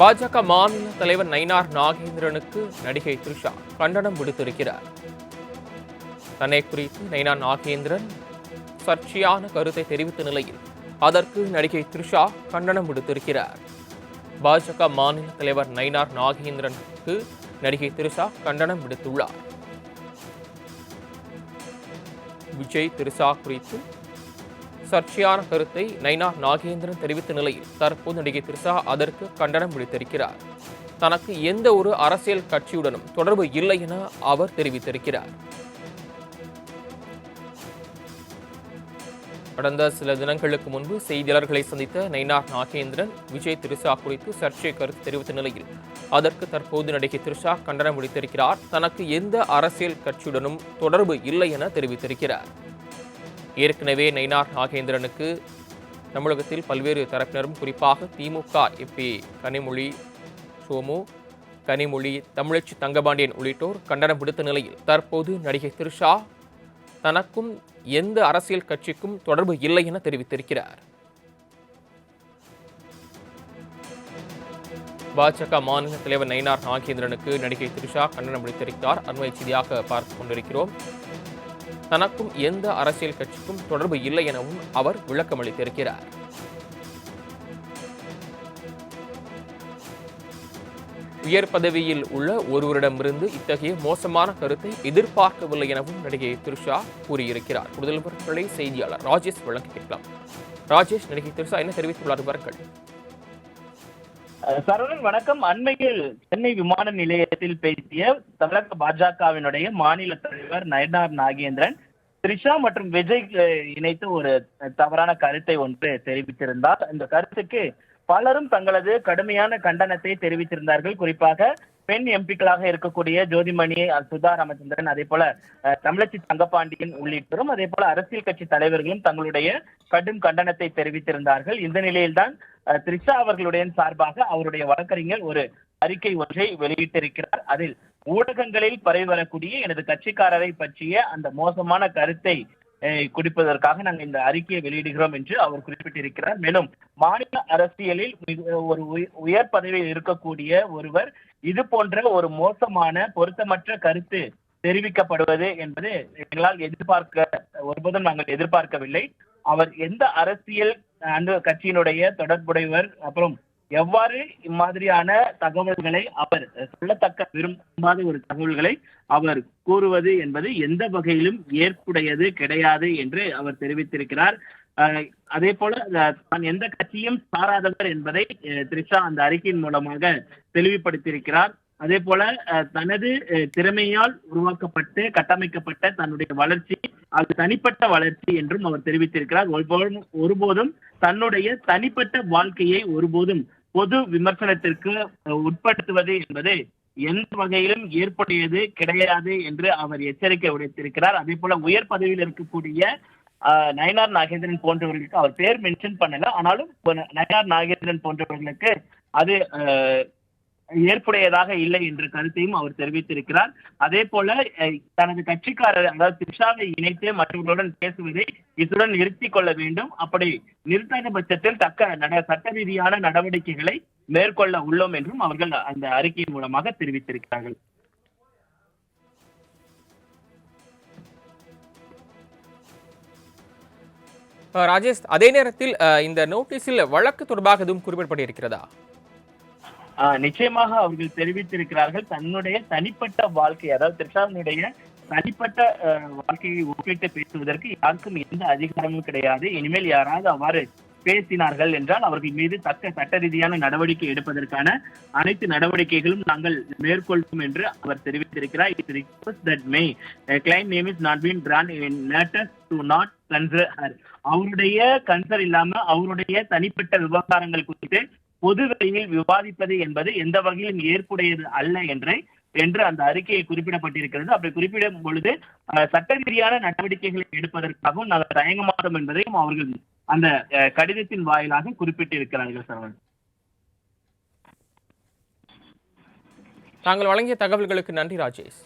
பாஜக மாநில தலைவர் நயினார் நாகேந்திரனுக்கு நடிகை த்ரிஷா கண்டனம் விடுத்திருக்கிறார். தன்னை குறித்து நயினார் நாகேந்திரன் சர்ச்சையான கருத்தை தெரிவித்த நிலையில் அதற்கு நடிகை த்ரிஷா கண்டனம் விடுத்திருக்கிறார். பாஜக மாநில தலைவர் நயினார் நாகேந்திரனுக்கு நடிகை த்ரிஷா கண்டனம் விடுத்துள்ளார். விஜய் த்ரிஷா குறித்து சர்ச்சையான கருத்தை நயினார் நாகேந்திரன் தெரிவித்த நிலையில் தற்போது நடிகை த்ரிஷா அதற்கு கண்டனம் விடுத்திருக்கிறார். தனக்கு எந்த ஒரு அரசியல் கட்சியுடனும் தொடர்பு இல்லை என அவர் தெரிவித்திருக்கிறார். கடந்த சில தினங்களுக்கு முன்பு செய்தியாளர்களை சந்தித்த நயினார் நாகேந்திரன் விஜய் த்ரிஷா குறித்து சர்ச்சை கருத்து தெரிவித்த நிலையில் அதற்கு தற்போது நடிகை த்ரிஷா கண்டனம் விடுத்திருக்கிறார். தனக்கு எந்த அரசியல் கட்சியுடனும் தொடர்பு இல்லை என தெரிவித்திருக்கிறார். ஏற்கனவே நயினார் நாகேந்திரனுக்கு தமிழகத்தில் பல்வேறு தரப்பினரும் குறிப்பாக திமுக எம்பி கனிமொழி, சோமு, கனிமொழி, தமிழச்சி தங்கபாண்டியன் உள்ளிட்டோர் கண்டனம் விடுத்த நிலையில் தற்போது நடிகை த்ரிஷா தனக்கும் எந்த அரசியல் கட்சிக்கும் தொடர்பு இல்லை என தெரிவித்திருக்கிறார். பாஜக மாநில தலைவர் நயினார் நாகேந்திரனுக்கு நடிகை த்ரிஷா கண்டனம் விடுத்திருக்கிறார். அண்மை செய்தியாக பார்த்துக் கொண்டிருக்கிறோம். தனக்கும் எந்த அரசியல் கட்சிக்கும் தொடர்பு இல்லை எனவும் அவர் விளக்கமளித்திருக்கிறார். உயர் பதவியில் உள்ள ஒருவரிடமிருந்து இத்தகைய மோசமான கருத்தை எதிர்பார்க்கவில்லை எனவும் நடிகை த்ரிஷா கூறியிருக்கிறார். கூடுதல் விவரங்களை செய்தியாளர் ராஜேஷ் வழங்க கேட்கலாம். ராஜேஷ், நடிகை த்ரிஷா என்ன தெரிவித்துள்ளார் விவரங்கள்? சரவணன் வணக்கம். அண்மையில் சென்னை விமான நிலையத்தில் பேசிய தமிழக பாஜகவினுடைய மாநில தலைவர் நயினார் நாகேந்திரன் த்ரிஷா மற்றும் விஜய் இணைத்து ஒரு தவறான கருத்தை ஒன்று தெரிவித்திருந்தார். இந்த கருத்துக்கு பலரும் தங்களது கடுமையான கண்டனத்தை தெரிவித்திருந்தார்கள். குறிப்பாக பெண் எம்பிக்களாக இருக்கக்கூடிய ஜோதிமணி, சுதா ராமச்சந்திரன், அதே போல தமிழச்சி தங்கபாண்டியன் உள்ளிட்டோரும் அதே போல அரசியல் கட்சி தலைவர்களும் தங்களுடைய கடும் கண்டனத்தை தெரிவித்திருந்தார்கள். இந்த நிலையில்தான் த்ரிஷா அவர்களுடைய சார்பாக அவருடைய வழக்கறிஞர் ஒரு அறிக்கை ஒன்றை வெளியிட்டிருக்கிறார். அதில் ஊடகங்களில் பரவி வரக்கூடிய எனது கட்சிக்காரரை பற்றிய அந்த மோசமான கருத்தை குறிப்பதற்காக நாங்கள் இந்த அறிக்கையை வெளியிடுகிறோம் என்று அவர் குறிப்பிட்டிருக்கிறார். மேலும் மாநில அரசியலில் ஒரு உயர் பதவியில் இருக்கக்கூடிய ஒருவர் இது போன்ற ஒரு மோசமான பொருத்தமற்ற கருத்து தெரிவிக்கப்படுவது என்பது எங்களால் ஒருபோதும் நாங்கள் எதிர்பார்க்கவில்லை. அவர் எந்த அரசியல் அந்த கட்சியினுடைய தொடர்புடையவர், அப்புறம் எவ்வாறு இம்மாதிரியான தகவல்களை அவர் சொல்லத்தக்க விரும்பாத ஒரு தகவல்களை அவர் கூறுவது என்பது எந்த வகையிலும் ஏற்புடையது கிடையாது என்று அவர் தெரிவித்திருக்கிறார். அதே போல தான் எந்த கட்சியும் சாராதவர் என்பதை த்ரிஷா அந்த அறிக்கையின் மூலமாக தெளிவுபடுத்தியிருக்கிறார். அதே போல தனது திறமையால் உருவாக்கப்பட்டு கட்டமைக்கப்பட்ட தன்னுடைய வளர்ச்சி அது தனிப்பட்ட வளர்ச்சி என்றும் அவர் தெரிவித்திருக்கிறார். ஒருபோதும் தன்னுடைய தனிப்பட்ட வாழ்க்கையை ஒருபோதும் பொது விமர்சனத்திற்கு உட்படுத்துவது என்பது எந்த வகையிலும் ஏற்புடையது கிடையாது என்று அவர் எச்சரிக்கை விடுத்திருக்கிறார். அதே போல உயர் பதவியில் இருக்கக்கூடிய நயினார் நாகேந்திரன் போன்றவர்களுக்கு அவர் பேர் மென்ஷன் பண்ணல, ஆனாலும் நயினார் நாகேந்திரன் போன்றவர்களுக்கு அது ஏற்புடையதாக இல்லை என்ற கருத்தையும் அவர் தெரிவித்திருக்கிறார். அதே போல தனது கட்சிக்காரர் அதாவது த்ரிஷாவை இணைத்து மற்றவர்களுடன் பேசுவதை இத்துடன் நிறுத்திக் கொள்ள வேண்டும். அப்படி நிறுத்தாத பட்சத்தில் சட்ட ரீதியான நடவடிக்கைகளை மேற்கொள்ள உள்ளோம் என்றும் அவர்கள் அந்த அறிக்கையின் மூலமாக தெரிவித்திருக்கிறார்கள். ராஜேஷ், அதே நேரத்தில் இந்த நோட்டீஸில் வழக்கு தொடர்பாக எதுவும் குறிப்பிடப்பட்டிருக்கிறதா? நிச்சயமாக அவர்கள் தெரிவித்திருக்கிறார்கள். தன்னுடைய தனிப்பட்ட வாழ்க்கை, அதாவது த்ரிஷாவினுடைய தனிப்பட்ட வாழ்க்கையை ஒப்பிட்டு பேசுவதற்கு யாருக்கும் எந்த அதிகாரமும் கிடையாது. இனிமேல் யாராவது அவ்வாறு பேசினார்கள் என்றால் அவர்கள் மீது தக்க சட்ட ரீதியான நடவடிக்கை எடுப்பதற்கான அனைத்து நடவடிக்கைகளும் நாங்கள் மேற்கொள்வோம் என்று அவர் தெரிவித்திருக்கிறார். It requests that may a claim name is not been drawn in matters to not concern her. அவருடைய கன்சர்ன் இல்லாம அவருடைய தனிப்பட்ட விவகாரங்கள் குறித்து பொது வெளியில் விவாதிப்பது என்பது எந்த வகையிலும் ஏற்புடையது அல்ல என்று அந்த அறிக்கையை குறிப்பிடப்பட்டிருக்கிறது. அப்படி குறிப்பிடும் பொழுது சட்ட ரீதியான நடவடிக்கைகளை எடுப்பதற்காகவும் நாங்கள் தயங்க மாட்டோம் என்பதையும் அவர்கள் அந்த கடிதத்தின் வாயிலாக குறிப்பிட்டிருக்கிறார்கள். சரவணன், தாங்கள் வழங்கிய தகவல்களுக்கு நன்றி ராஜேஷ்.